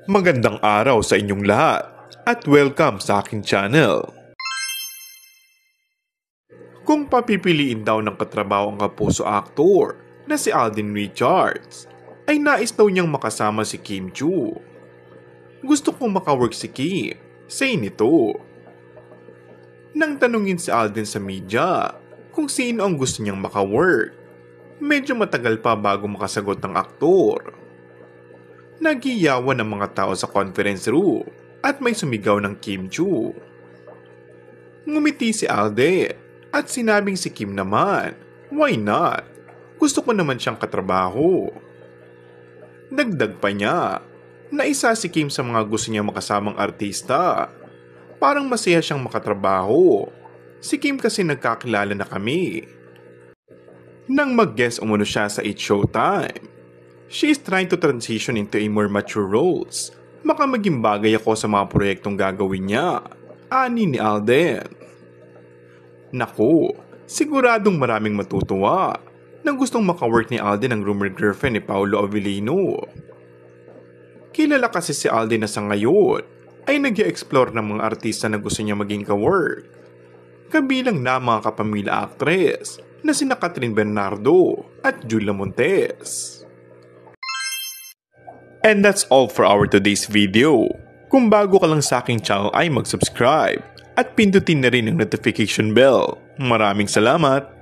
Magandang araw sa inyong lahat at welcome sa aking channel. Kung papipiliin daw ng katrabaho ang kapuso aktor na si Alden Richards, ay nais daw niyang makasama si Kim Chiu. Gusto kong makawork si Kim, say nito. Nang tanungin si Alden sa media kung sino ang gusto niyang makawork, medyo matagal pa bago makasagot ng aktor. Nagiyawan ang mga tao sa conference room at may sumigaw ng Kim Chiu. Ngumiti si Alden at sinabing si Kim naman, why not? Gusto ko naman siyang katrabaho. Dagdag pa niya na isa si Kim sa mga gusto niya makasamang artista. Parang masaya siyang makatrabaho. Si Kim kasi nagkakilala na kami. Nang mag-guest umano siya sa It's Showtime, she is trying to transition into a more mature roles. Baka maging bagay ako sa mga proyektong gagawin niya, ani ni Alden. Naku, siguradong maraming matutuwa na gustong makawork ni Alden ang rumored girlfriend ni Paolo Avellino. Kilala kasi si Alden na sa ngayon ay nag-i-explore ng mga artista na gusto niya maging kawork. Kabilang na mga kapamilya actress na sina Catherine Bernardo at Julia Montes. And that's all for our today's video. Kung bago ka lang sa aking channel ay mag-subscribe at pindutin na rin ang notification bell. Maraming salamat!